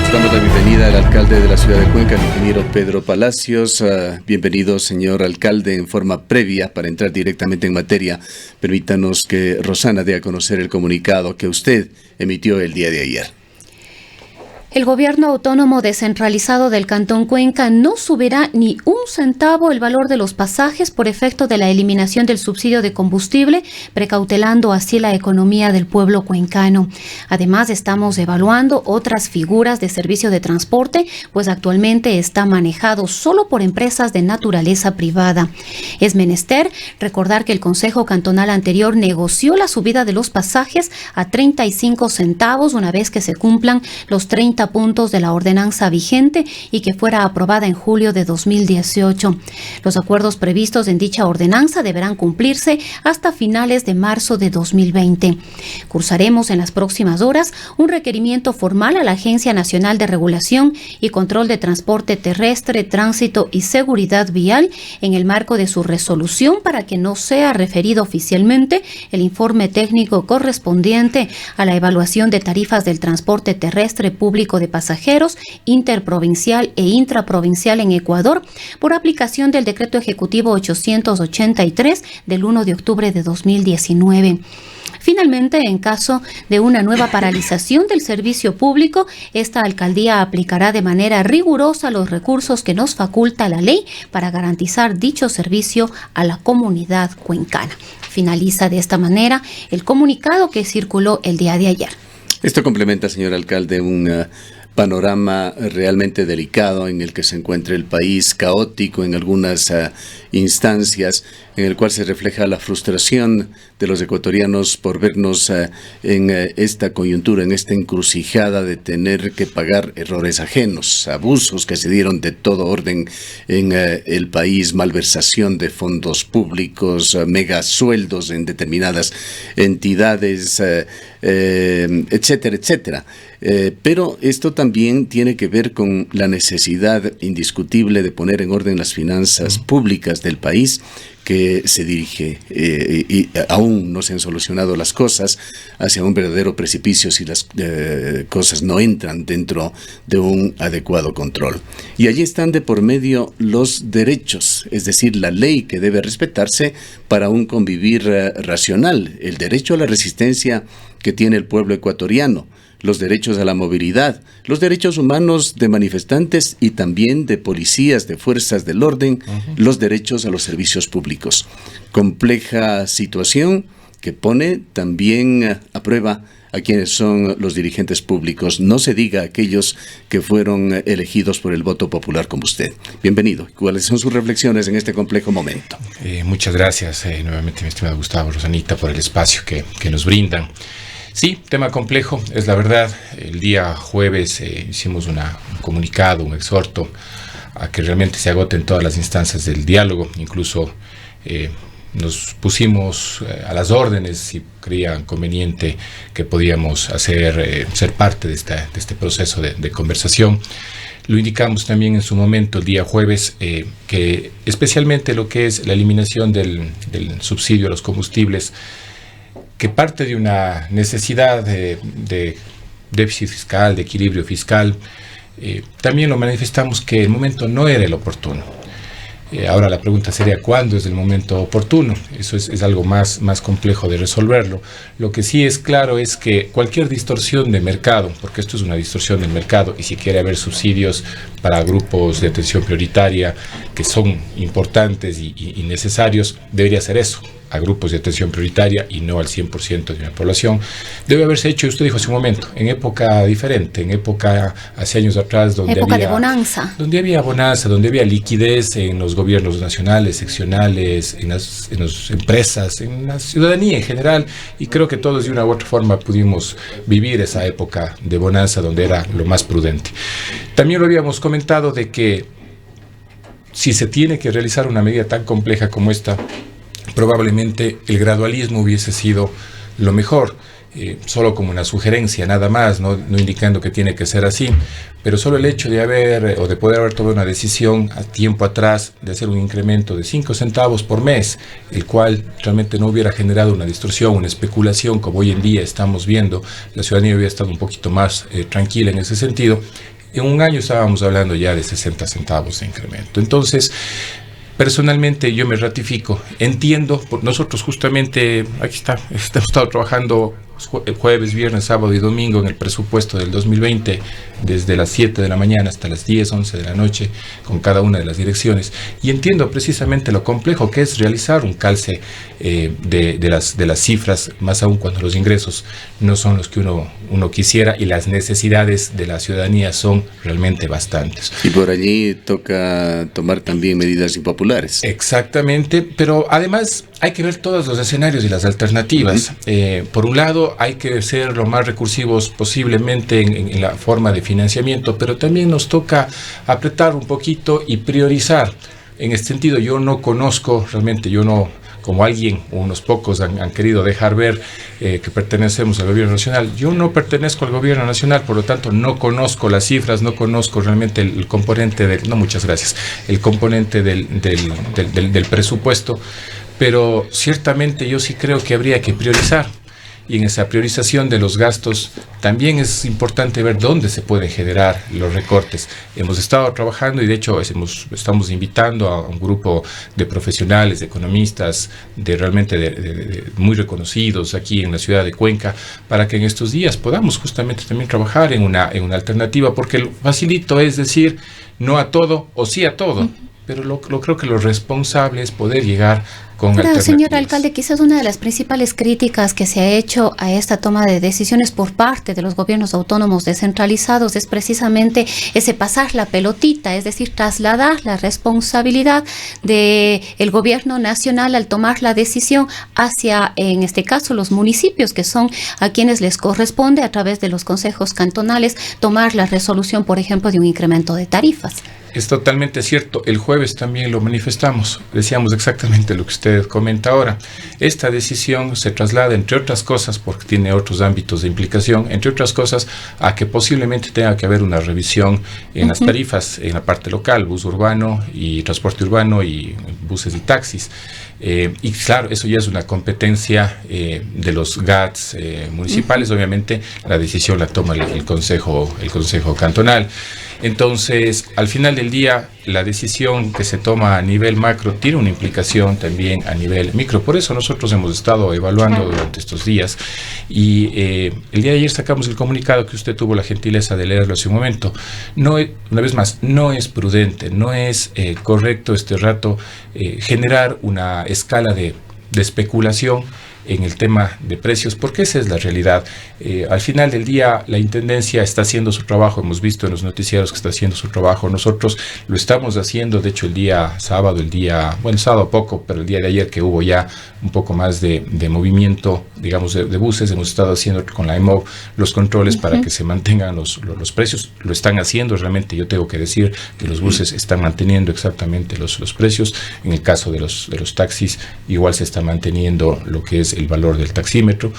Les damos la bienvenida al alcalde de la ciudad de Cuenca, el ingeniero Pedro Palacios. Bienvenido, señor alcalde. En forma previa, para entrar directamente en materia, permítanos que Rosana dé a conocer el comunicado que usted emitió el día de ayer. El gobierno autónomo descentralizado del Cantón Cuenca no subirá ni un centavo el valor de los pasajes por efecto de la eliminación del subsidio de combustible, precautelando así la economía del pueblo cuencano. Además, estamos evaluando otras figuras de servicio de transporte, pues actualmente está manejado solo por empresas de naturaleza privada. Es menester recordar que el Consejo Cantonal anterior negoció la subida de los pasajes a 35 centavos una vez que se cumplan los 30 puntos de la ordenanza vigente y que fuera aprobada en julio de 2018. Los acuerdos previstos en dicha ordenanza deberán cumplirse hasta finales de marzo de 2020. Cursaremos en las próximas horas un requerimiento formal a la Agencia Nacional de Regulación y Control de Transporte Terrestre, Tránsito y Seguridad Vial en el marco de su resolución para que nos sea referido oficialmente el informe técnico correspondiente a la evaluación de tarifas del transporte terrestre público de pasajeros interprovincial e intraprovincial en Ecuador por aplicación del Decreto Ejecutivo 883 del 1 de octubre de 2019. Finalmente, en caso de una nueva paralización del servicio público, esta alcaldía aplicará de manera rigurosa los recursos que nos faculta la ley para garantizar dicho servicio a la comunidad cuencana. Finaliza de esta manera el comunicado que circuló el día de ayer. Esto complementa, señor alcalde, un panorama realmente delicado en el que se encuentra el país, caótico en algunas instancias, en el cual se refleja la frustración de los ecuatorianos por vernos en esta coyuntura, en esta encrucijada de tener que pagar errores ajenos, abusos que se dieron de todo orden en el país, malversación de fondos públicos, megasueldos en determinadas entidades, etcétera, etcétera. Pero esto también tiene que ver con la necesidad indiscutible de poner en orden las finanzas públicas del país que se dirige y aún no se han solucionado las cosas hacia un verdadero precipicio si las cosas no entran dentro de un adecuado control. Y allí están de por medio los derechos, es decir, la ley que debe respetarse para un convivir racional, el derecho a la resistencia que tiene el pueblo ecuatoriano, los derechos a la movilidad, los derechos humanos de manifestantes y también de policías, de fuerzas del orden, los derechos a los servicios públicos. Compleja situación que pone también a prueba a quienes son los dirigentes públicos, no se diga aquellos que fueron elegidos por el voto popular como usted. Bienvenido. ¿Cuáles son sus reflexiones en este complejo momento? Muchas gracias nuevamente, mi estimado Gustavo, Rosanita, por el espacio que nos brindan. Sí, tema complejo, es la verdad. El día jueves hicimos un comunicado, un exhorto a que realmente se agoten todas las instancias del diálogo. Incluso nos pusimos a las órdenes si creían conveniente que podíamos ser parte de este proceso de conversación. Lo indicamos también en su momento el día jueves, que especialmente lo que es la eliminación del subsidio a los combustibles, que parte de una necesidad de déficit fiscal, de equilibrio fiscal, también lo manifestamos que el momento no era el oportuno. Ahora la pregunta sería, ¿cuándo es el momento oportuno? Eso es algo más complejo de resolverlo. Lo que sí es claro es que cualquier distorsión de mercado, porque esto es una distorsión del mercado, y si quiere haber subsidios para grupos de atención prioritaria que son importantes y necesarios, debería ser eso, a grupos de atención prioritaria y no al 100% de la población. Debe haberse hecho, usted dijo hace un momento, en época diferente, en época hace años atrás, donde había bonanza, donde había liquidez en los gobiernos nacionales, seccionales, en las empresas, en la ciudadanía en general, y creo que todos de una u otra forma pudimos vivir esa época de bonanza donde era lo más prudente. También lo habíamos comentado de que si se tiene que realizar una medida tan compleja como esta, probablemente el gradualismo hubiese sido lo mejor, solo como una sugerencia, nada más, no indicando que tiene que ser así, pero solo el hecho de de poder haber tomado una decisión a tiempo atrás de hacer un incremento de 5 centavos por mes, el cual realmente no hubiera generado una distorsión, una especulación como hoy en día estamos viendo, la ciudadanía hubiera estado un poquito más tranquila en ese sentido. En un año estábamos hablando ya de 60 centavos de incremento. Entonces, personalmente yo me ratifico, entiendo, nosotros justamente, aquí hemos estado trabajando jueves, viernes, sábado y domingo en el presupuesto del 2020, desde las 7 de la mañana hasta las 10, 11 de la noche, con cada una de las direcciones, y entiendo precisamente lo complejo que es realizar un calce de las cifras, más aún cuando los ingresos no son los que uno quisiera y las necesidades de la ciudadanía son realmente bastantes. Y por allí toca tomar también medidas impopulares. Exactamente, pero además hay que ver todos los escenarios y las alternativas. Por un lado, hay que ser lo más recursivos posiblemente en la forma de financiamiento, pero también nos toca apretar un poquito y priorizar. En este sentido, yo no conozco, realmente yo no, como alguien, unos pocos han querido dejar ver que pertenecemos al gobierno nacional. Yo no pertenezco al gobierno nacional, por lo tanto no conozco las cifras, no conozco realmente el componente el componente del presupuesto, pero ciertamente yo sí creo que habría que priorizar. Y en esa priorización de los gastos también es importante ver dónde se pueden generar los recortes. Hemos estado trabajando y de hecho estamos invitando a un grupo de profesionales, de economistas, de muy reconocidos aquí en la ciudad de Cuenca, para que en estos días podamos justamente también trabajar en una alternativa, porque lo facilito es decir no a todo o sí a todo. Pero creo que lo responsable es poder llegar con alternativas. Señor alcalde, quizás una de las principales críticas que se ha hecho a esta toma de decisiones por parte de los gobiernos autónomos descentralizados es precisamente ese pasar la pelotita, es decir, trasladar la responsabilidad del gobierno nacional al tomar la decisión hacia, en este caso, los municipios, que son a quienes les corresponde a través de los consejos cantonales tomar la resolución, por ejemplo, de un incremento de tarifas. Es totalmente cierto. El jueves también lo manifestamos. Decíamos exactamente lo que usted comenta ahora. Esta decisión se traslada, entre otras cosas, porque tiene otros ámbitos de implicación, entre otras cosas, a que posiblemente tenga que haber una revisión en las tarifas, en la parte local, bus urbano y transporte urbano y buses y taxis. Y claro, eso ya es una competencia de los GATS municipales. Obviamente la decisión la toma el consejo cantonal. Entonces, al final del día, la decisión que se toma a nivel macro tiene una implicación también a nivel micro. Por eso nosotros hemos estado evaluando durante estos días y el día de ayer sacamos el comunicado que usted tuvo la gentileza de leerlo hace un momento. Una vez más, no es prudente, no es correcto este rato generar una escala de especulación en el tema de precios, porque esa es la realidad. Al final del día, la Intendencia está haciendo su trabajo, hemos visto en los noticieros que está haciendo su trabajo, nosotros lo estamos haciendo, de hecho el día sábado, sábado poco, pero el día de ayer que hubo ya un poco más de movimiento, digamos, de buses, hemos estado haciendo con la EMOV los controles para que se mantengan los precios, lo están haciendo realmente, yo tengo que decir que los buses están manteniendo exactamente los precios, en el caso de los taxis igual se está manteniendo lo que es el valor del taxímetro,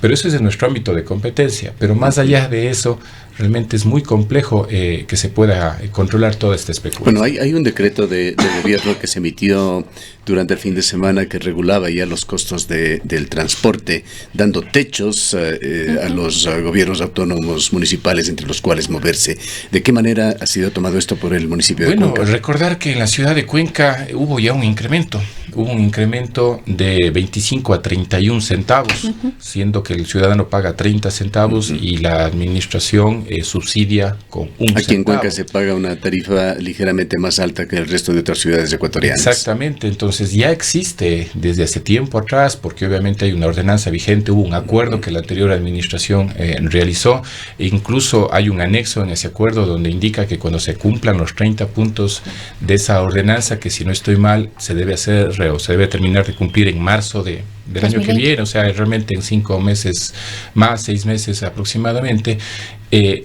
pero eso es en nuestro ámbito de competencia, pero más allá de eso, realmente es muy complejo que se pueda controlar toda esta especulación. Bueno, hay un decreto de gobierno que se emitió durante el fin de semana que regulaba ya los costos del transporte, dando techos a los gobiernos autónomos municipales entre los cuales moverse. ¿De qué manera ha sido tomado esto por el municipio de Cuenca? Bueno, recordar que en la ciudad de Cuenca hubo ya un incremento. Hubo un incremento de 25 a 31 centavos, siendo que el ciudadano paga 30 centavos y la administración subsidia con un centavo. Aquí en Cuenca se paga una tarifa ligeramente más alta que el resto de otras ciudades ecuatorianas. Exactamente, entonces ya existe desde hace tiempo atrás, porque obviamente hay una ordenanza vigente, hubo un acuerdo que la anterior administración realizó, e incluso hay un anexo en ese acuerdo donde indica que cuando se cumplan los 30 puntos de esa ordenanza, que si no estoy mal, se debe hacer o se debe terminar de cumplir en marzo del año que viene, o sea, realmente en 5 meses más, 6 meses aproximadamente,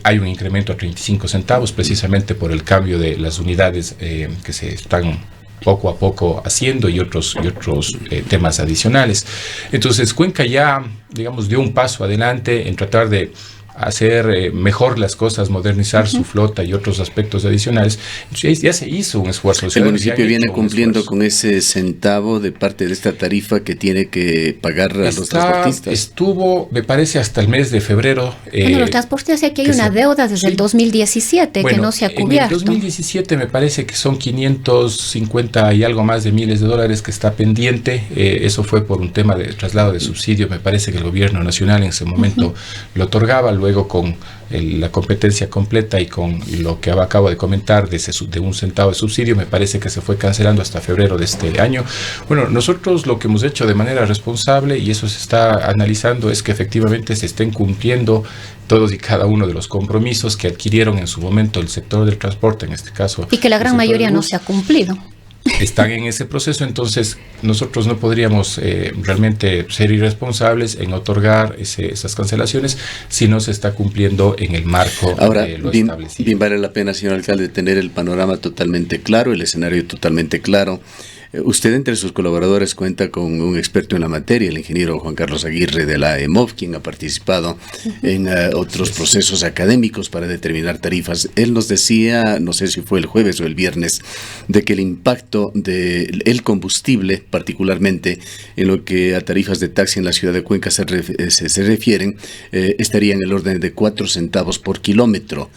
hay un incremento a 35 centavos precisamente por el cambio de las unidades que se están poco a poco haciendo y otros temas adicionales. Entonces, Cuenca ya, digamos, dio un paso adelante en tratar de hacer mejor las cosas, modernizar su flota y otros aspectos adicionales. Entonces, ya se hizo un esfuerzo. El municipio viene cumpliendo con ese centavo de parte de esta tarifa que tiene que pagar a los transportistas. Estuvo, me parece, hasta el mes de febrero. Bueno, los transportistas, aquí hay una deuda desde el 2017 que no se ha cubierto. En el 2017 me parece que son 550 y algo más de miles de dólares que está pendiente. Eso fue por un tema de traslado de subsidio. Me parece que el gobierno nacional en ese momento lo otorgaba, luego con la competencia completa y con lo que acabo de comentar de un centavo de subsidio, me parece que se fue cancelando hasta febrero de este año. Bueno, nosotros lo que hemos hecho de manera responsable, y eso se está analizando, es que efectivamente se estén cumpliendo todos y cada uno de los compromisos que adquirieron en su momento el sector del transporte, en este caso. Y que la gran mayoría no se ha cumplido. Están en ese proceso, entonces nosotros no podríamos realmente ser irresponsables en otorgar esas cancelaciones si no se está cumpliendo en el marco de lo establecido. Bien vale la pena, señor alcalde, tener el panorama totalmente claro, el escenario totalmente claro. Usted entre sus colaboradores cuenta con un experto en la materia, el ingeniero Juan Carlos Aguirre de la EMOV, quien ha participado en otros procesos académicos para determinar tarifas. Él nos decía, no sé si fue el jueves o el viernes, de que el impacto del combustible, particularmente en lo que a tarifas de taxi en la ciudad de Cuenca se refieren, estaría en el orden de 4 centavos por kilómetro.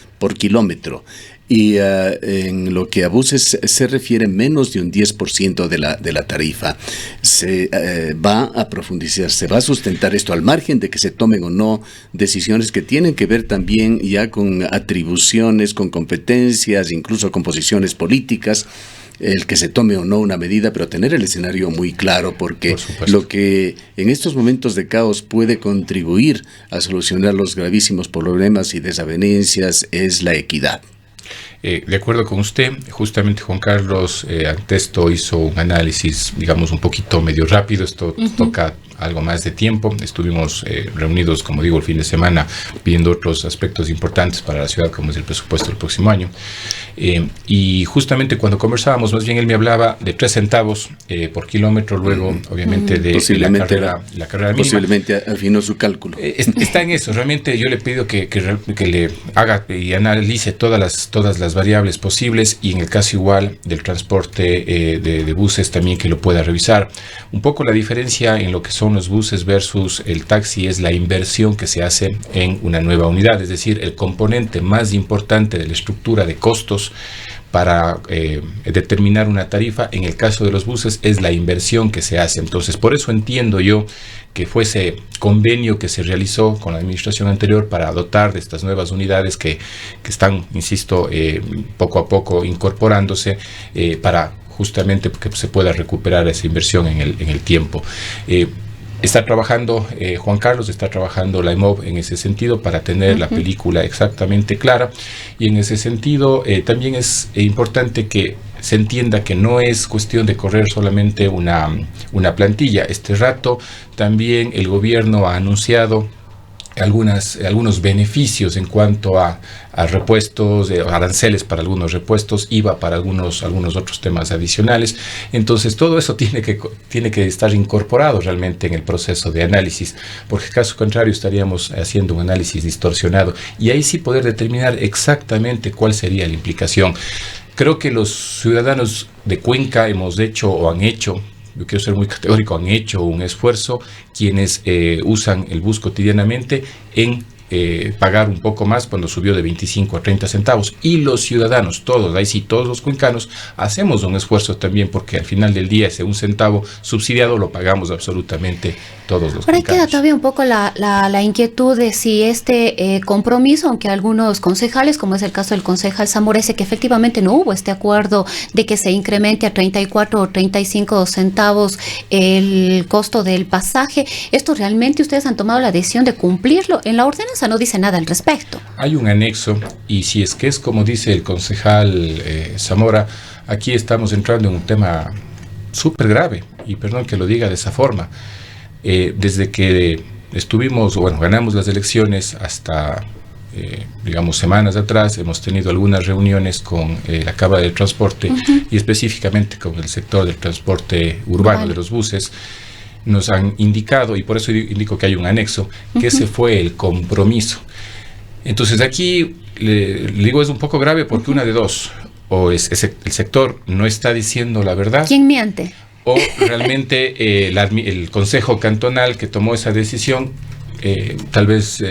Y en lo que a buses se refiere, menos de un 10% de la tarifa. Se va a profundizar, se va a sustentar esto al margen de que se tomen o no decisiones que tienen que ver también ya con atribuciones, con competencias, incluso con posiciones políticas, el que se tome o no una medida, pero tener el escenario muy claro, porque lo que en estos momentos de caos puede contribuir a solucionar los gravísimos problemas y desavenencias es la equidad. De acuerdo con usted, justamente Juan Carlos ante esto hizo un análisis, digamos, un poquito medio rápido. Esto toca algo más de tiempo. Estuvimos reunidos, como digo, el fin de semana, viendo otros aspectos importantes para la ciudad, como es el presupuesto del próximo año. Y justamente cuando conversábamos, más bien él me hablaba de 3 centavos por kilómetro, luego, obviamente, de la carrera mínima. Posiblemente afinó su cálculo. Está en eso. Realmente yo le pido que le haga y analice todas las variables posibles, y en el caso igual del transporte de buses también que lo pueda revisar. Un poco la diferencia en lo que son los buses versus el taxi es la inversión que se hace en una nueva unidad, es decir, el componente más importante de la estructura de costos para determinar una tarifa. En el caso de los buses es la inversión que se hace. Entonces, por eso entiendo yo que fue ese convenio que se realizó con la administración anterior para dotar de estas nuevas unidades que están, insisto, poco a poco incorporándose para justamente que se pueda recuperar esa inversión en el tiempo. Está trabajando Juan Carlos, está trabajando la EMOV en ese sentido para tener la película exactamente clara, y en ese sentido también es importante que se entienda que no es cuestión de correr solamente una plantilla. Este rato también el gobierno ha anunciado algunos beneficios en cuanto a repuestos, aranceles para algunos repuestos, IVA para algunos otros temas adicionales. Entonces todo eso tiene que estar incorporado realmente en el proceso de análisis, porque caso contrario estaríamos haciendo un análisis distorsionado, y ahí sí poder determinar exactamente cuál sería la implicación. Creo que los ciudadanos de Cuenca hemos hecho o han hecho, yo quiero ser muy categórico, han hecho un esfuerzo quienes usan el bus cotidianamente en pagar un poco más cuando subió de 25 a 30 centavos. Y los ciudadanos, todos, ahí sí, todos los cuencanos, hacemos un esfuerzo también, porque al final del día ese 1 centavo subsidiado lo pagamos absolutamente todos los cuencanos. Pero ahí queda todavía un poco la inquietud de si este compromiso, aunque algunos concejales, como es el caso del concejal Zamora, dice que efectivamente no hubo este acuerdo de que se incremente a 34 o 35 centavos el costo del pasaje. ¿Esto realmente ustedes han tomado la decisión de cumplirlo? En la ordenanza no dice nada al respecto. Hay un anexo, y si es que es como dice el concejal Zamora, aquí estamos entrando en un tema súper grave, y perdón que lo diga de esa forma. Desde que ganamos las elecciones hasta, digamos, semanas atrás, hemos tenido algunas reuniones con la Cámara del Transporte y específicamente con el sector del transporte urbano de los buses. Nos han indicado, y por eso indico que hay un anexo, que ese fue el compromiso. Entonces aquí le digo es un poco grave porque una de dos, o el sector no está diciendo la verdad. ¿Quién miente? O realmente el Consejo Cantonal que tomó esa decisión tal vez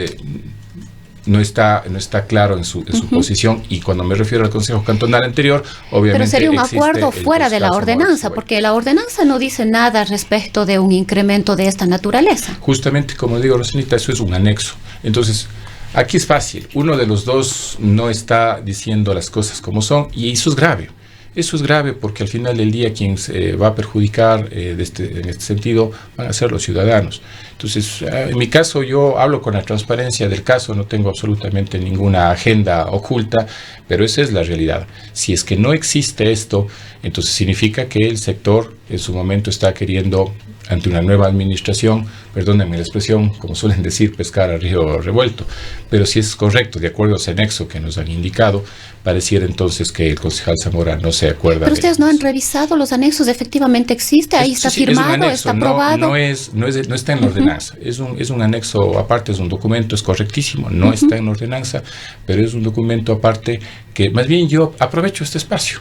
no está claro en su posición, y cuando me refiero al Consejo Cantonal anterior, obviamente pero sería un acuerdo fuera de la ordenanza, porque la ordenanza no dice nada respecto de un incremento de esta naturaleza. Justamente, como digo, Rosanita, eso es un anexo. Entonces, aquí es fácil, uno de los dos no está diciendo las cosas como son, y eso es grave. Eso es grave porque al final del día quien se va a perjudicar en este sentido van a ser los ciudadanos. Entonces, en mi caso, yo hablo con la transparencia del caso, no tengo absolutamente ninguna agenda oculta, pero esa es la realidad. Si es que no existe esto, entonces significa que el sector en su momento está queriendo, ante una nueva administración, perdónenme la expresión, como suelen decir, pescar a río revuelto. Pero si es correcto, de acuerdo a ese anexo que nos han indicado, pareciera entonces que el concejal Zamora no se acuerda. Pero ustedes no han revisado los anexos, efectivamente existe, ahí está firmado, anexo, está aprobado. No está en la ordenanza, es un anexo aparte, es un documento, es correctísimo, no está en la ordenanza, pero es un documento aparte que más bien yo aprovecho este espacio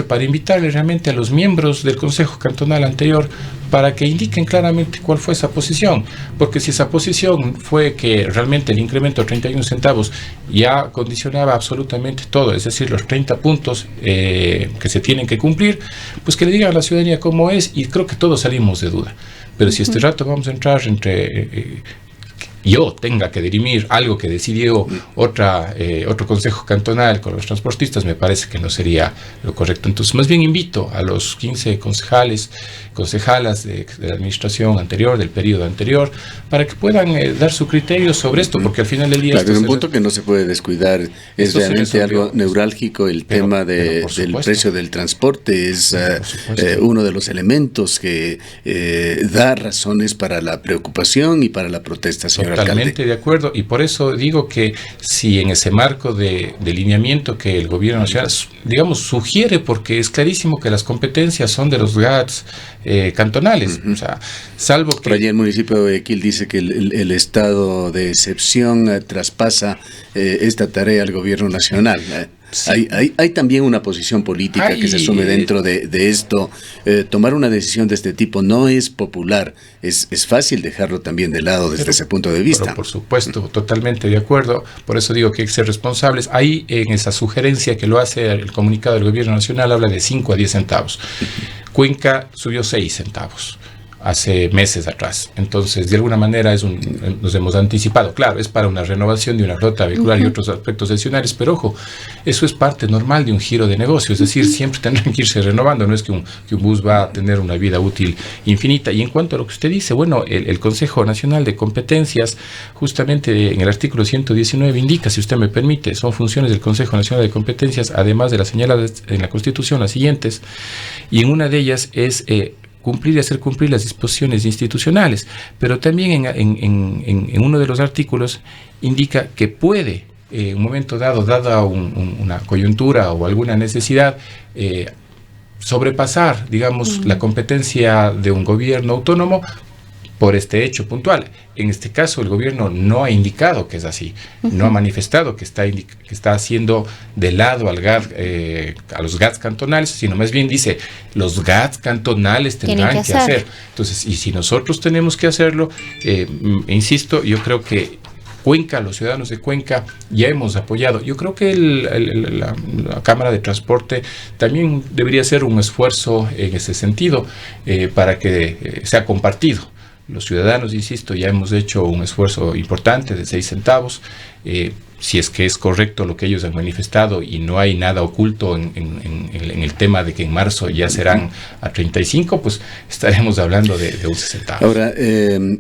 para invitarle realmente a los miembros del Consejo Cantonal anterior para que indiquen claramente cuál fue esa posición, porque si esa posición fue que realmente el incremento de 31 centavos ya condicionaba absolutamente todo, es decir, los 30 puntos que se tienen que cumplir, pues que le digan a la ciudadanía cómo es, y creo que todos salimos de duda. Pero si este rato vamos a entrar entre yo tenga que dirimir algo que decidió otro consejo cantonal con los transportistas, me parece que no sería lo correcto. Entonces, más bien invito a los 15 concejalas de la administración anterior, del periodo anterior, para que puedan dar su criterio sobre esto, porque al final del día... Claro, es un punto que no se puede descuidar, es realmente algo neurálgico, el tema del precio del transporte, es uno de los elementos que da razones para la preocupación y para la protesta, señor Totalmente de acuerdo, y por eso digo que si en ese marco de lineamiento que el gobierno nacional, digamos, sugiere, porque es clarísimo que las competencias son de los GATS cantonales, o sea, salvo que... Pero allí el municipio de Guayaquil dice que el estado de excepción traspasa esta tarea al gobierno nacional. Sí. Hay también una posición política que se asume dentro de esto. Tomar una decisión de este tipo no es popular, es fácil dejarlo también de lado desde ese punto de vista. Pero por supuesto, totalmente de acuerdo, por eso digo que hay que ser responsables. Ahí en esa sugerencia que lo hace el comunicado del gobierno nacional habla de 5 a 10 centavos. Cuenca subió 6 centavos hace meses atrás. Entonces, de alguna manera nos hemos anticipado. Claro, es para una renovación de una flota vehicular y otros aspectos adicionales, pero ojo, eso es parte normal de un giro de negocio, es decir, siempre tendrán que irse renovando, no es que un bus va a tener una vida útil infinita. Y en cuanto a lo que usted dice, bueno, el Consejo Nacional de Competencias, justamente en el artículo 119 indica, si usted me permite, son funciones del Consejo Nacional de Competencias, además de las señaladas en la Constitución, las siguientes, y en una de ellas es cumplir y hacer cumplir las disposiciones institucionales, pero también en uno de los artículos indica que puede, en un momento dado, dada una coyuntura o alguna necesidad, sobrepasar, digamos, la competencia de un gobierno autónomo por este hecho puntual. En este caso, el gobierno no ha indicado que es así, no ha manifestado que está haciendo de lado a los GATS cantonales, sino más bien dice, los GATS cantonales tendrán que hacer. Entonces, y si nosotros tenemos que hacerlo, insisto, yo creo que Cuenca, los ciudadanos de Cuenca, ya hemos apoyado. Yo creo que la Cámara de Transporte también debería hacer un esfuerzo en ese sentido para que sea compartido. Los ciudadanos, insisto, ya hemos hecho un esfuerzo importante de 6 centavos. Si es que es correcto lo que ellos han manifestado y no hay nada oculto en el tema de que en marzo ya serán a 35, pues estaremos hablando de 11 centavos. Ahora,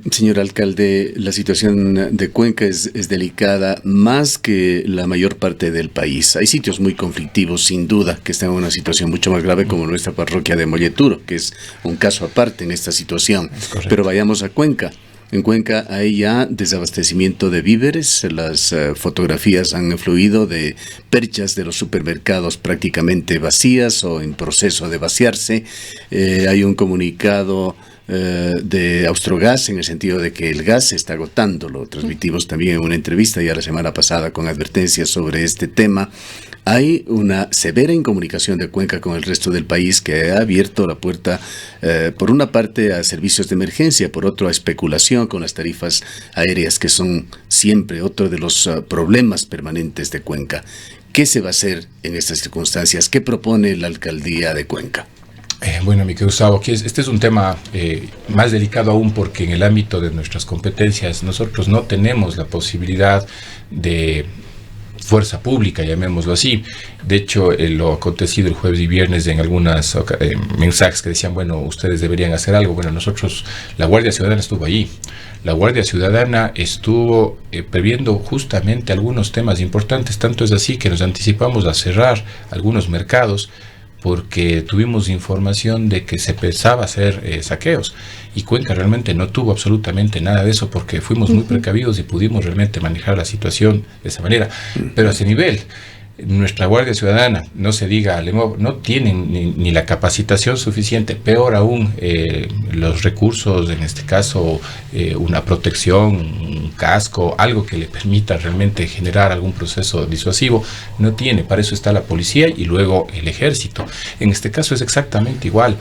señor alcalde, la situación de Cuenca es delicada más que la mayor parte del país. Hay sitios muy conflictivos, sin duda, que están en una situación mucho más grave, como nuestra parroquia de Molleturo, que es un caso aparte en esta situación. Pero vayamos a Cuenca. En Cuenca hay ya desabastecimiento de víveres, las fotografías han fluido de perchas de los supermercados prácticamente vacías o en proceso de vaciarse. Hay un comunicado de Austrogas, en el sentido de que el gas se está agotando. Lo transmitimos también en una entrevista ya la semana pasada con advertencias sobre este tema. Hay una severa incomunicación de Cuenca con el resto del país que ha abierto la puerta, por una parte, a servicios de emergencia, por otro, a especulación con las tarifas aéreas, que son siempre otro de los problemas permanentes de Cuenca. ¿Qué se va a hacer en estas circunstancias? ¿Qué propone la alcaldía de Cuenca? Bueno, mi querido Gustavo, este es un tema más delicado aún, porque en el ámbito de nuestras competencias nosotros no tenemos la posibilidad de fuerza pública, llamémoslo así. De hecho, lo acontecido el jueves y viernes en algunas mensajes que decían, bueno, ustedes deberían hacer algo. Bueno, nosotros, la Guardia Ciudadana estuvo allí. La Guardia Ciudadana estuvo previendo justamente algunos temas importantes, tanto es así que nos anticipamos a cerrar algunos mercados, porque tuvimos información de que se pensaba hacer saqueos, y Cuenca realmente no tuvo absolutamente nada de eso, porque fuimos muy precavidos y pudimos realmente manejar la situación de esa manera. Pero a ese nivel, nuestra Guardia Ciudadana, no se diga Alemov, no tienen ni la capacitación suficiente, peor aún los recursos, en este caso una protección, un casco, algo que le permita realmente generar algún proceso disuasivo, no tiene. Para eso está la policía y luego el ejército. En este caso es exactamente igual.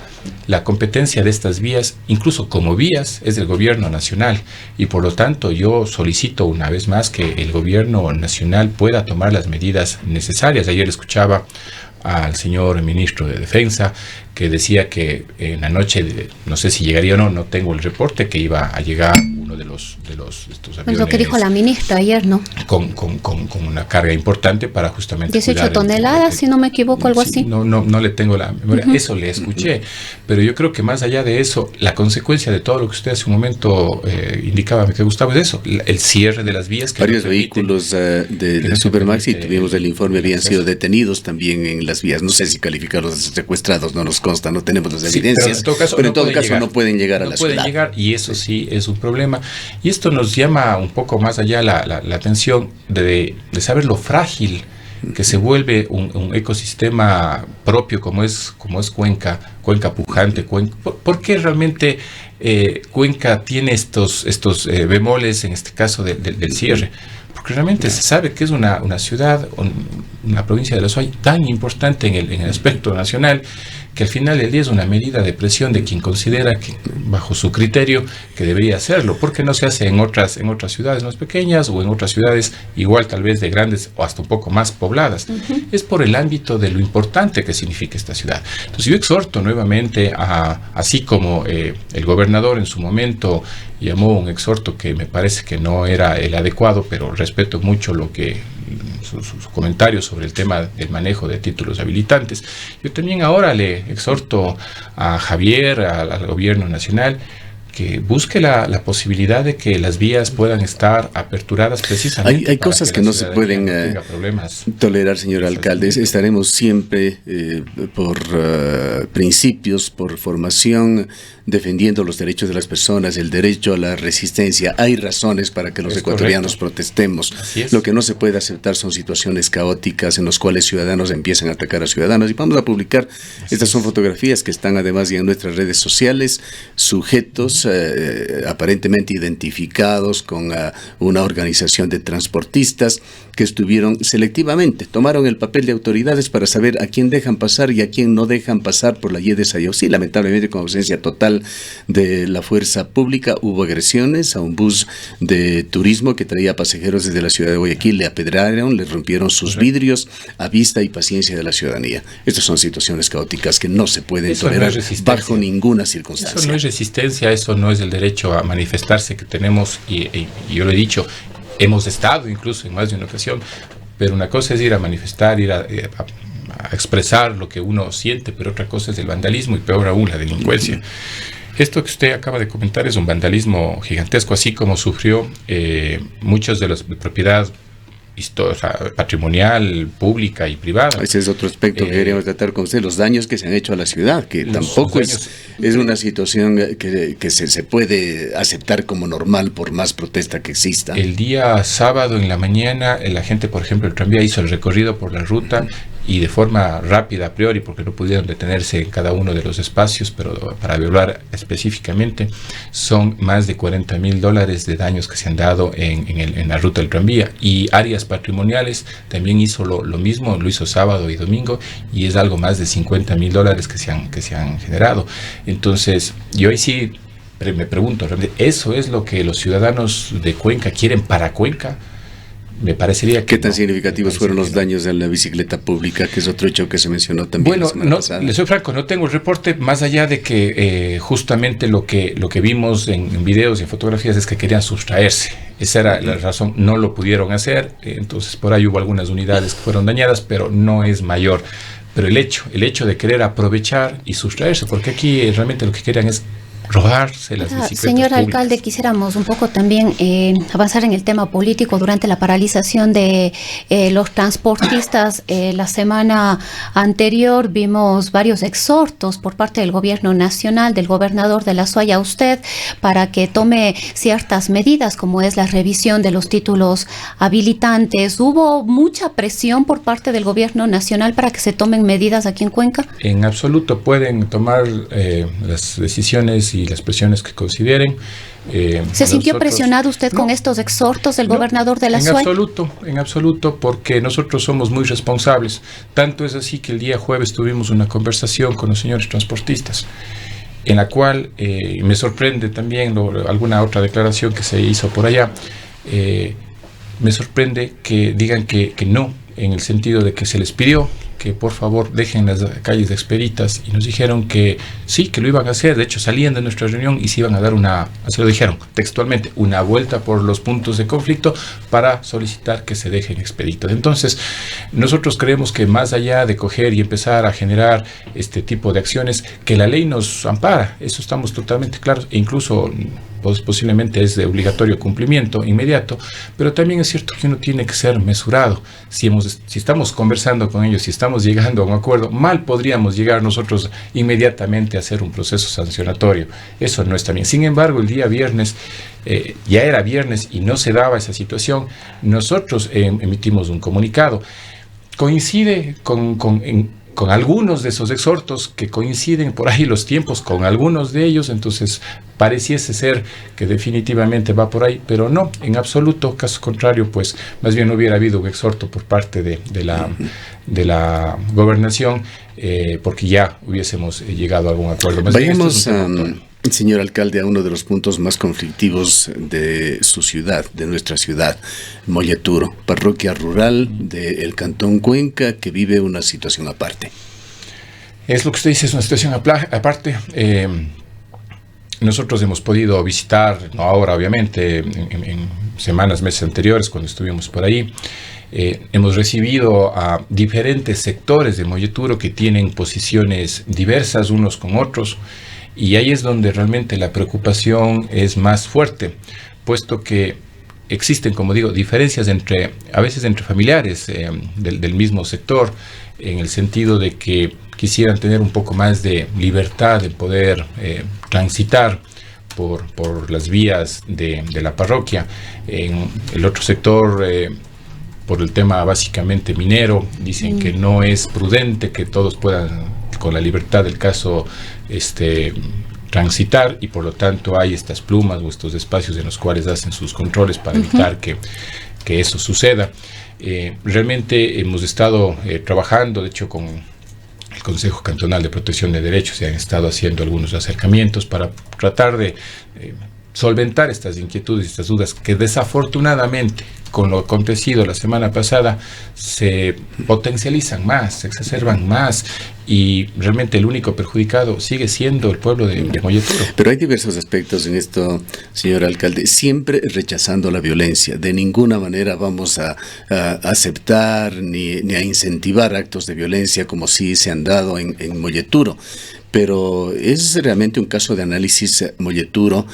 La competencia de estas vías, incluso como vías, es del gobierno nacional, y por lo tanto yo solicito una vez más que el gobierno nacional pueda tomar las medidas necesarias. Ayer escuchaba al señor ministro de Defensa que decía que en la noche, no sé si llegaría o no, no tengo el reporte, que iba a llegar uno de estos aviones. Es lo que dijo la ministra ayer, ¿no? Con una carga importante para justamente 18 toneladas, si no me equivoco, algo así. No le tengo la memoria, eso le escuché, pero yo creo que más allá de eso, la consecuencia de todo lo que usted hace un momento indicaba, que Gustavo, es eso, el cierre de las vías. Varios vehículos de Supermaxi, tuvimos el informe, habían sido detenidos también en las vías. No sé si calificarlos de secuestrados, no nos consta, no tenemos las evidencias, pero en todo caso no pueden llegar a la ciudad. No pueden llegar, y eso sí es un problema. Y esto nos llama un poco más allá la atención de saber lo frágil que se vuelve un ecosistema propio como es Cuenca pujante. ¿Por qué realmente Cuenca tiene estos bemoles, en este caso del cierre? Porque realmente se sabe que es una ciudad, una provincia de la Azuay tan importante en el aspecto nacional, que al final del día es una medida de presión de quien considera que, bajo su criterio, que debería hacerlo. ¿Por qué no se hace en otras ciudades más pequeñas, o en otras ciudades igual tal vez de grandes o hasta un poco más pobladas? Es por el ámbito de lo importante que significa esta ciudad. Entonces yo exhorto nuevamente, así como el gobernador en su momento llamó un exhorto que me parece que no era el adecuado, pero respeto mucho lo que sus comentarios sobre el tema del manejo de títulos habilitantes. Yo también ahora le exhorto a Javier, al gobierno nacional, que busque la posibilidad de que las vías puedan estar aperturadas precisamente. Hay cosas que no se pueden tolerar, señor alcalde. Estaremos siempre por principios, por formación, defendiendo los derechos de las personas, el derecho a la resistencia. Hay razones para que los ecuatorianos protestemos. Lo que no se puede aceptar son situaciones caóticas en las cuales ciudadanos empiezan a atacar a ciudadanos. Y vamos a publicar, estas son fotografías que están además ya en nuestras redes sociales, sujetos aparentemente identificados con una organización de transportistas que estuvieron selectivamente, tomaron el papel de autoridades para saber a quién dejan pasar y a quién no dejan pasar por la Y de Sayosí. Lamentablemente, con ausencia total de la fuerza pública, hubo agresiones a un bus de turismo que traía pasajeros desde la ciudad de Guayaquil, le apedraron, le rompieron sus vidrios a vista y paciencia de la ciudadanía. Estas son situaciones caóticas que no se pueden tolerar bajo ninguna circunstancia. Eso no es resistencia, eso no es el derecho a manifestarse que tenemos, y yo lo he dicho, hemos estado incluso en más de una ocasión, pero una cosa es ir a manifestar, ir a expresar lo que uno siente, pero otra cosa es el vandalismo y peor aún la delincuencia. Esto que usted acaba de comentar es un vandalismo gigantesco, así como sufrió muchos de los de propiedad patrimonial, pública y privada. Ese es otro aspecto que queríamos tratar con usted, los daños que se han hecho a la ciudad, que tampoco es una situación que se puede aceptar como normal por más protesta que exista. El día sábado en la mañana, la gente, por ejemplo, el tranvía hizo el recorrido por la ruta y de forma rápida a priori, porque no pudieron detenerse en cada uno de los espacios, pero para evaluar específicamente, son más de $40,000 de daños que se han dado en la ruta del tranvía. Y áreas patrimoniales también hizo lo mismo, lo hizo sábado y domingo, y es algo más de $50,000 que se han generado. Entonces, yo ahí sí me pregunto, ¿eso es lo que los ciudadanos de Cuenca quieren para Cuenca? Me parecería que ¿Qué tan significativos fueron los daños en la bicicleta pública, que es otro hecho que se mencionó también la semana pasada? Les soy franco, no tengo el reporte, más allá de que justamente lo que vimos en videos y en fotografías es que querían sustraerse. Esa era la razón, no lo pudieron hacer, entonces por ahí hubo algunas unidades que fueron dañadas, pero no es mayor. Pero el hecho de querer aprovechar y sustraerse, porque aquí realmente lo que querían es robarse las bicicletas Señor públicas. alcalde, quisiéramos un poco también avanzar en el tema político. Durante la paralización de los transportistas, la semana anterior vimos varios exhortos por parte del gobierno nacional, del gobernador de La Suaya a usted, para que tome ciertas medidas, como es la revisión de los títulos habilitantes. ¿Hubo mucha presión por parte del gobierno nacional para que se tomen medidas aquí en Cuenca? En absoluto, pueden tomar las decisiones y las presiones que consideren. ¿Se sintió presionado usted con estos exhortos del gobernador de La Suaya? En absoluto, porque nosotros somos muy responsables. Tanto es así que el día jueves tuvimos una conversación con los señores transportistas, en la cual me sorprende también alguna otra declaración que se hizo por allá. Me sorprende que digan que no, en el sentido de que se les pidió que por favor dejen las calles de Expeditas, y nos dijeron que sí, que lo iban a hacer. De hecho, salían de nuestra reunión y se iban a dar se lo dijeron textualmente, una vuelta por los puntos de conflicto para solicitar que se dejen Expeditas. Entonces, nosotros creemos que más allá de coger y empezar a generar este tipo de acciones, que la ley nos ampara, eso estamos totalmente claros, e incluso posiblemente es de obligatorio cumplimiento inmediato, pero también es cierto que uno tiene que ser mesurado. Si estamos conversando con ellos, si estamos llegando a un acuerdo, mal podríamos llegar nosotros inmediatamente a hacer un proceso sancionatorio. Eso no está bien. Sin embargo, el día viernes, ya era viernes y no se daba esa situación, nosotros emitimos un comunicado. Coincide con algunos de esos exhortos, que coinciden por ahí los tiempos con algunos de ellos, entonces pareciese ser que definitivamente va por ahí, pero no, en absoluto. Caso contrario, pues más bien hubiera habido un exhorto por parte de la gobernación, porque ya hubiésemos llegado a algún acuerdo. Vayamos, señor alcalde, a uno de los puntos más conflictivos de su ciudad, de nuestra ciudad, Molleturo, parroquia rural del Cantón Cuenca, que vive una situación aparte. Es lo que usted dice, es una situación aparte. Nosotros hemos podido visitar, no ahora obviamente, en semanas, meses anteriores, cuando estuvimos por ahí. Hemos recibido a diferentes sectores de Molleturo que tienen posiciones diversas unos con otros, y ahí es donde realmente la preocupación es más fuerte, puesto que existen, como digo, diferencias a veces entre familiares del mismo sector, en el sentido de que quisieran tener un poco más de libertad de poder transitar por las vías de la parroquia. En el otro sector, por el tema básicamente minero, dicen que no es prudente que todos puedan, con la libertad del caso, transitar, y por lo tanto hay estas plumas o estos espacios en los cuales hacen sus controles para evitar que eso suceda. Realmente hemos estado trabajando, de hecho, con el Consejo Cantonal de Protección de Derechos, se han estado haciendo algunos acercamientos para tratar de solventar estas inquietudes y estas dudas que desafortunadamente, con lo acontecido la semana pasada, se potencializan más, se exacerban más, y realmente el único perjudicado sigue siendo el pueblo de Molleturo. Pero hay diversos aspectos en esto, señor alcalde, siempre rechazando la violencia. De ninguna manera vamos a aceptar ni a incentivar actos de violencia como sí se han dado en Molleturo. pero es realmente un caso de análisis molleturo.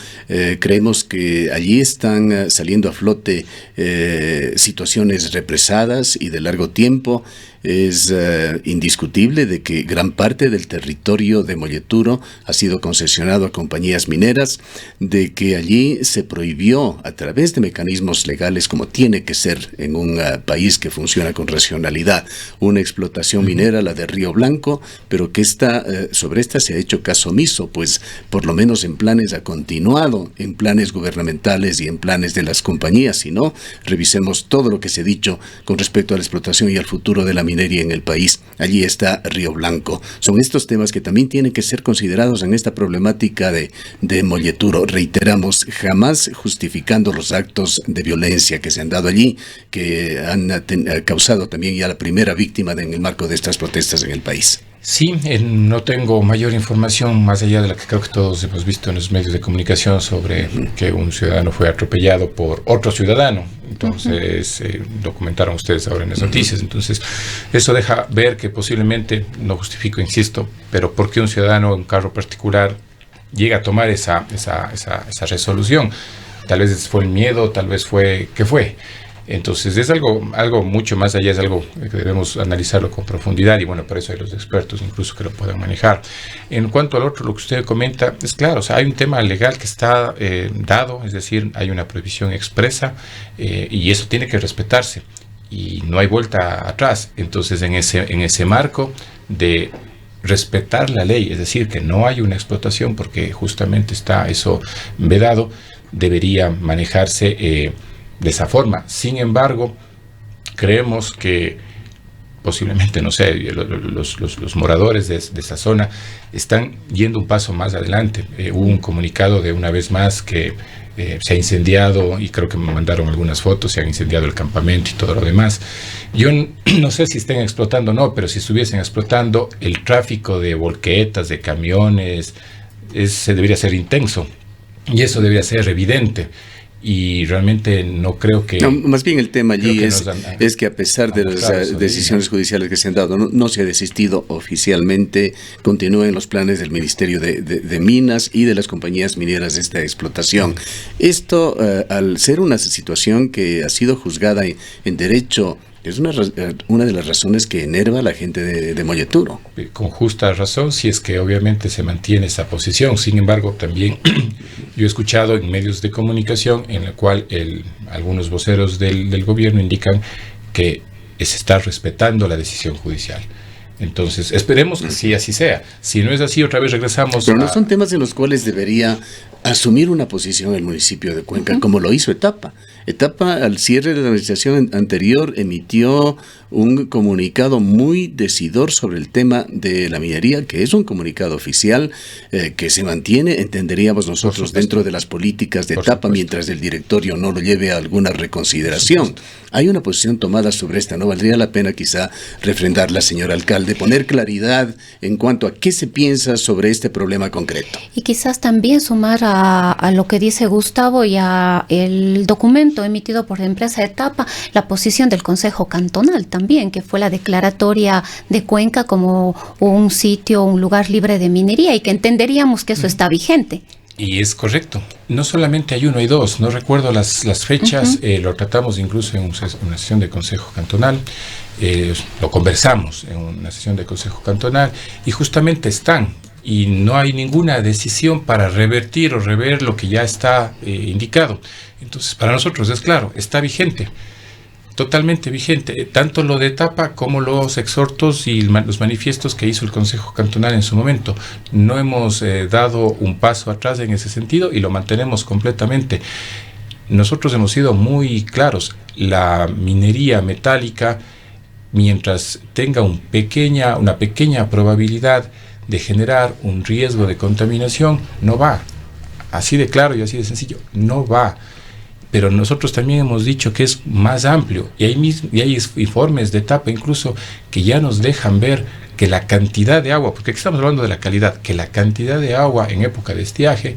Creemos que allí están saliendo a flote situaciones represadas y de largo tiempo. Es indiscutible de que gran parte del territorio de Molleturo ha sido concesionado a compañías mineras, de que allí se prohibió a través de mecanismos legales, como tiene que ser en un país que funciona con racionalidad, una explotación minera, la de Río Blanco, pero que sobre esta se ha hecho caso omiso, pues por lo menos en planes ha continuado, en planes gubernamentales y en planes de las compañías. Si no, revisemos todo lo que se ha dicho con respecto a la explotación y al futuro de la minería en el país. Allí está Río Blanco. Son estos temas que también tienen que ser considerados en esta problemática de Molleturo. Reiteramos, jamás justificando los actos de violencia que se han dado allí, que han causado también ya la primera víctima en el marco de estas protestas en el país. Sí, no tengo mayor información más allá de la que creo que todos hemos visto en los medios de comunicación sobre que un ciudadano fue atropellado por otro ciudadano. Entonces, lo comentaron ustedes ahora en las noticias. Entonces, eso deja ver que posiblemente, no justifico, insisto, pero ¿por qué un ciudadano en un carro particular llega a tomar esa resolución? Tal vez fue el miedo, tal vez ¿qué fue? Entonces es algo mucho más allá, es algo que debemos analizarlo con profundidad y bueno, para eso hay los expertos incluso que lo puedan manejar. En cuanto al otro, lo que usted comenta, es claro, o sea, hay un tema legal que está dado, es decir, hay una prohibición expresa y eso tiene que respetarse y no hay vuelta atrás. Entonces en ese marco de respetar la ley, es decir, que no hay una explotación porque justamente está eso vedado, debería manejarse de esa forma. Sin embargo, creemos que posiblemente, no sé, los moradores de esa zona están yendo un paso más adelante. Hubo un comunicado de una vez más que se ha incendiado, y creo que me mandaron algunas fotos, se han incendiado el campamento y todo lo demás. Yo no sé si estén explotando o no, pero si estuviesen explotando, el tráfico de volquetas, de camiones, se debería ser intenso, y eso debería ser evidente. Y realmente no creo que... No, más bien el tema allí es que a pesar de las decisiones judiciales que se han dado, no se ha desistido oficialmente, continúan los planes del Ministerio de Minas y de las compañías mineras de esta explotación. Esto, al ser una situación que ha sido juzgada en derecho, es una de las razones que enerva a la gente de Molleturo. Con justa razón, si es que obviamente se mantiene esa posición. Sin embargo, también yo he escuchado en medios de comunicación en el cual algunos voceros del gobierno indican que se está respetando la decisión judicial. Entonces, esperemos que sí, así sea. Si no es así, otra vez regresamos. Pero no son temas en los cuales debería asumir una posición el municipio de Cuenca, como lo hizo Etapa. Etapa, al cierre de la administración anterior, emitió un comunicado muy decidor sobre el tema de la minería, que es un comunicado oficial que se mantiene, entenderíamos nosotros, dentro de las políticas de Etapa, mientras el directorio no lo lleve a alguna reconsideración. Hay una posición tomada sobre esta, ¿no? Valdría la pena quizá refrendarla, señor alcalde, poner claridad en cuanto a qué se piensa sobre este problema concreto. Y quizás también sumar a lo que dice Gustavo y a el documento emitido por la empresa Etapa, la posición del Consejo Cantonal también, que fue la declaratoria de Cuenca como un sitio, un lugar libre de minería, y que entenderíamos que eso está vigente. Y es correcto. No solamente hay uno, hay dos. No recuerdo las fechas. Lo tratamos incluso en una sesión de Consejo Cantonal. Lo conversamos en una sesión de Consejo Cantonal y justamente están. Y no hay ninguna decisión para revertir o rever lo que ya está indicado. Entonces, para nosotros es claro, está vigente. Totalmente vigente, tanto lo de Etapa como los exhortos y los manifiestos que hizo el Consejo Cantonal en su momento. No hemos dado un paso atrás en ese sentido y lo mantenemos completamente. Nosotros hemos sido muy claros, la minería metálica, mientras tenga una pequeña probabilidad de generar un riesgo de contaminación, no va. Así de claro y así de sencillo, no va. Pero nosotros también hemos dicho que es más amplio y hay informes de Etapa incluso que ya nos dejan ver que la cantidad de agua, porque aquí estamos hablando de la calidad, que la cantidad de agua en época de estiaje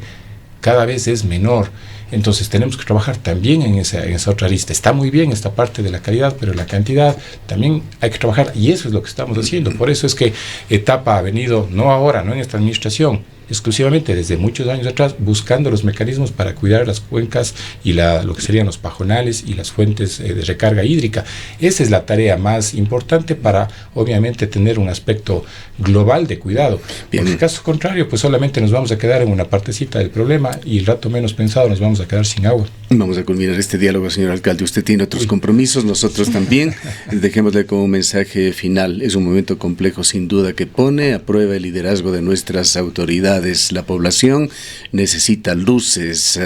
cada vez es menor. Entonces tenemos que trabajar también en esa otra arista. Está muy bien esta parte de la calidad, pero la cantidad también hay que trabajar, y eso es lo que estamos haciendo. Por eso es que Etapa ha venido, no ahora, no en esta administración, exclusivamente desde muchos años atrás, buscando los mecanismos para cuidar las cuencas y lo que serían los pajonales y las fuentes de recarga hídrica. Esa es la tarea más importante para, obviamente, tener un aspecto global de cuidado. Bien. Porque en caso contrario, pues solamente nos vamos a quedar en una partecita del problema y el rato menos pensado nos vamos a quedar sin agua. Vamos a culminar este diálogo, señor alcalde. Usted tiene otros compromisos, nosotros también. Dejémosle como un mensaje final. Es un momento complejo, sin duda, que pone a prueba el liderazgo de nuestras autoridades. La población necesita luces,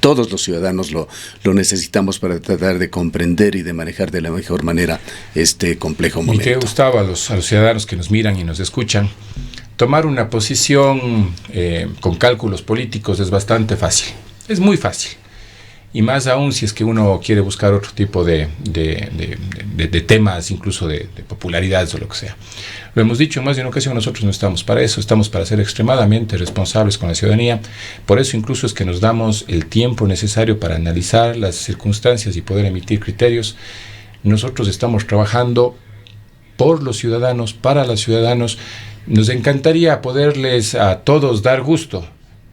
todos los ciudadanos lo necesitamos para tratar de comprender y de manejar de la mejor manera este complejo momento. Y que, Gustavo, a los ciudadanos que nos miran y nos escuchan, tomar una posición con cálculos políticos es bastante fácil, es muy fácil. Y más aún si es que uno quiere buscar otro tipo de temas, incluso de popularidades o lo que sea. Lo hemos dicho en más de una ocasión, nosotros no estamos para eso, estamos para ser extremadamente responsables con la ciudadanía. Por eso incluso es que nos damos el tiempo necesario para analizar las circunstancias y poder emitir criterios. Nosotros estamos trabajando por los ciudadanos, para los ciudadanos. Nos encantaría poderles a todos dar gusto,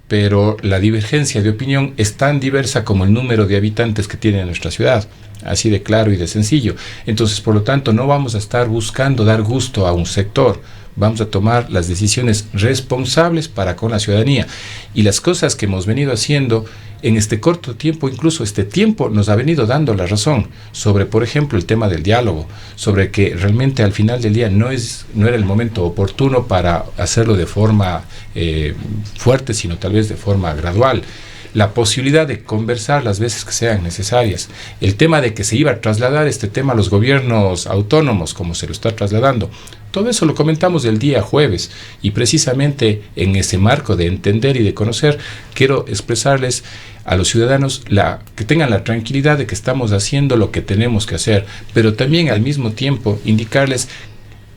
pero la divergencia de opinión es tan diversa como el número de habitantes que tiene nuestra ciudad, así de claro y de sencillo. Entonces, por lo tanto, no vamos a estar buscando dar gusto a un sector, vamos a tomar las decisiones responsables para con la ciudadanía. Y las cosas que hemos venido haciendo en este corto tiempo, incluso este tiempo nos ha venido dando la razón sobre, por ejemplo, el tema del diálogo, sobre que realmente al final del día no era el momento oportuno para hacerlo de forma fuerte, sino tal vez de forma gradual. La posibilidad de conversar las veces que sean necesarias. El tema de que se iba a trasladar este tema a los gobiernos autónomos, como se lo está trasladando. Todo eso lo comentamos el día jueves, y precisamente en ese marco de entender y de conocer, quiero expresarles a los ciudadanos que tengan la tranquilidad de que estamos haciendo lo que tenemos que hacer, pero también al mismo tiempo indicarles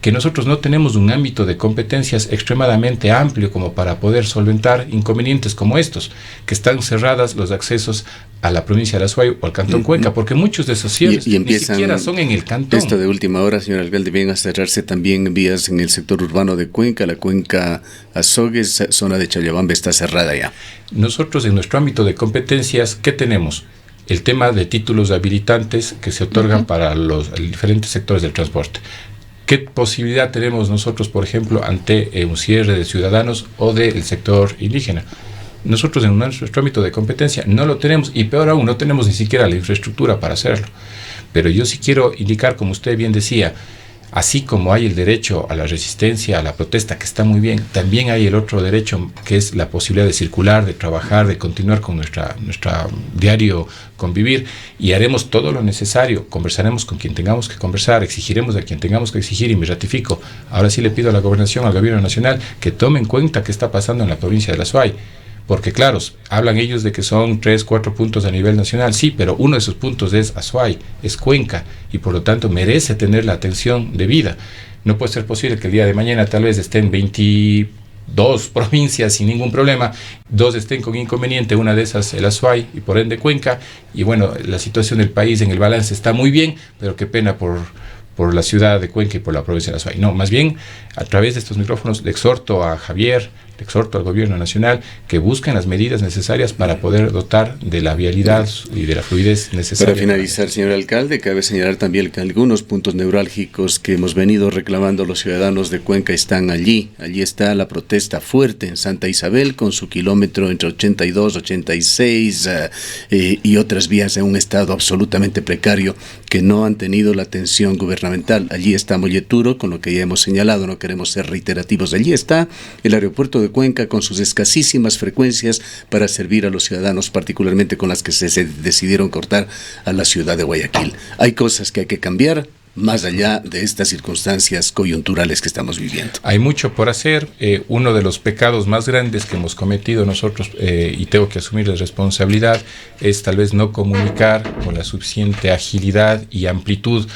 que nosotros no tenemos un ámbito de competencias extremadamente amplio como para poder solventar inconvenientes como estos, que están cerradas los accesos a la provincia de Azuay o al Cantón Cuenca, porque muchos de esos cierres ni siquiera son en el cantón. Esto de última hora, señor alcalde, vienen a cerrarse también vías en el sector urbano de Cuenca, la Cuenca Azogues, zona de Chayabamba está cerrada ya. Nosotros en nuestro ámbito de competencias, ¿qué tenemos? El tema de títulos habilitantes que se otorgan para los diferentes sectores del transporte. ¿Qué posibilidad tenemos nosotros, por ejemplo, ante un cierre de ciudadanos o del sector indígena? Nosotros en nuestro ámbito de competencia no lo tenemos, y peor aún, no tenemos ni siquiera la infraestructura para hacerlo. Pero yo sí quiero indicar, como usted bien decía, así como hay el derecho a la resistencia, a la protesta, que está muy bien, también hay el otro derecho, que es la posibilidad de circular, de trabajar, de continuar con nuestra diario convivir, y haremos todo lo necesario, conversaremos con quien tengamos que conversar, exigiremos a quien tengamos que exigir, y me ratifico, ahora sí le pido a la Gobernación, al Gobierno Nacional, que tome en cuenta qué está pasando en la provincia de la Azuay. Porque claro, hablan ellos de que son 3, 4 puntos a nivel nacional, sí, pero uno de esos puntos es Azuay, es Cuenca, y por lo tanto merece tener la atención debida. No puede ser posible que el día de mañana tal vez estén 22 provincias sin ningún problema, 2 estén con inconveniente, una de esas el Azuay y por ende Cuenca, y bueno, la situación del país en el balance está muy bien, pero qué pena por la ciudad de Cuenca y por la provincia de Azuay. No, más bien, a través de estos micrófonos le exhorto a Javier, le exhorto al Gobierno Nacional que busquen las medidas necesarias para poder dotar de la vialidad y de la fluidez necesaria. Para finalizar, señor alcalde, cabe señalar también que algunos puntos neurálgicos que hemos venido reclamando los ciudadanos de Cuenca están allí. Allí está la protesta fuerte en Santa Isabel, con su kilómetro entre 82, 86 y otras vías en un estado absolutamente precario que no han tenido la atención gubernamental. Allí está Molleturo, con lo que ya hemos señalado, no queremos ser reiterativos. Allí está el aeropuerto de Cuenca con sus escasísimas frecuencias para servir a los ciudadanos, particularmente con las que se decidieron cortar a la ciudad de Guayaquil. Hay cosas que hay que cambiar, más allá de estas circunstancias coyunturales que estamos viviendo. Hay mucho por hacer. Uno de los pecados más grandes que hemos cometido nosotros, y tengo que asumir la responsabilidad, es tal vez no comunicar con la suficiente agilidad y amplitud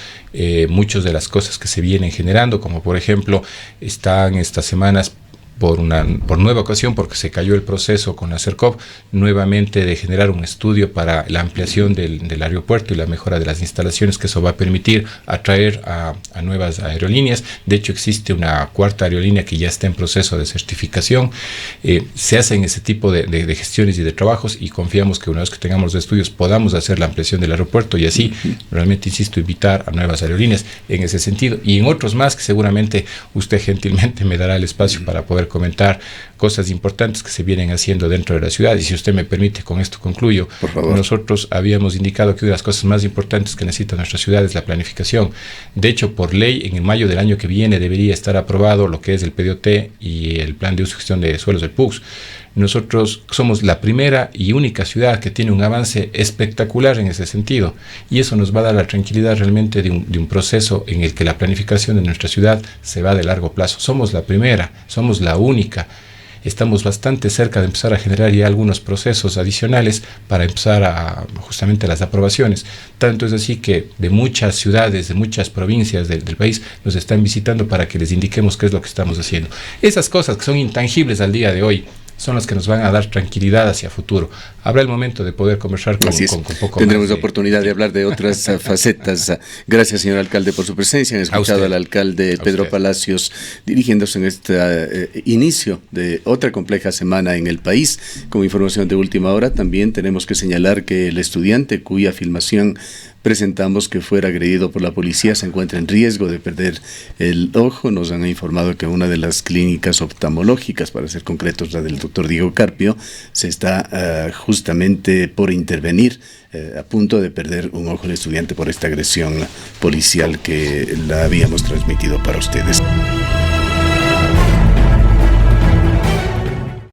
muchas de las cosas que se vienen generando, como por ejemplo, están estas semanas por nueva ocasión, porque se cayó el proceso con la CERCOP, nuevamente de generar un estudio para la ampliación del aeropuerto y la mejora de las instalaciones, que eso va a permitir atraer a nuevas aerolíneas. De hecho, existe una cuarta aerolínea que ya está en proceso de certificación. Se hacen ese tipo de gestiones y de trabajos, y confiamos que una vez que tengamos los estudios podamos hacer la ampliación del aeropuerto y así, realmente, insisto, invitar a nuevas aerolíneas en ese sentido y en otros más que seguramente usted gentilmente me dará el espacio para poder comentar cosas importantes que se vienen haciendo dentro de la ciudad. Y si usted me permite, con esto concluyo. Por favor. Nosotros habíamos indicado que una de las cosas más importantes que necesita nuestra ciudad es la planificación. De hecho, por ley, en el mayo del año que viene debería estar aprobado lo que es el PDOT y el Plan de Uso y Gestión de Suelos del PUCS. Nosotros somos la primera y única ciudad que tiene un avance espectacular en ese sentido, y eso nos va a dar la tranquilidad realmente de un proceso en el que la planificación de nuestra ciudad se va de largo plazo. Somos la primera, somos la única. Estamos bastante cerca de empezar a generar ya algunos procesos adicionales para empezar justamente las aprobaciones. Tanto es así que de muchas ciudades, de muchas provincias del país nos están visitando para que les indiquemos qué es lo que estamos haciendo. Esas cosas que son intangibles al día de hoy son las que nos van a dar tranquilidad hacia futuro. Habrá el momento de poder conversar con poco Tendremos más la oportunidad de hablar de otras facetas. Gracias, señor alcalde, por su presencia. Han escuchado al alcalde Pedro Palacios dirigiéndose en este inicio de otra compleja semana en el país. Como información de última hora, también tenemos que señalar que el estudiante cuya filmación presentamos que fuera agredido por la policía se encuentra en riesgo de perder el ojo. Nos han informado que una de las clínicas oftalmológicas, para ser concretos la del doctor Diego Carpio, se está justamente por intervenir, a punto de perder un ojo el estudiante por esta agresión policial que la habíamos transmitido para ustedes.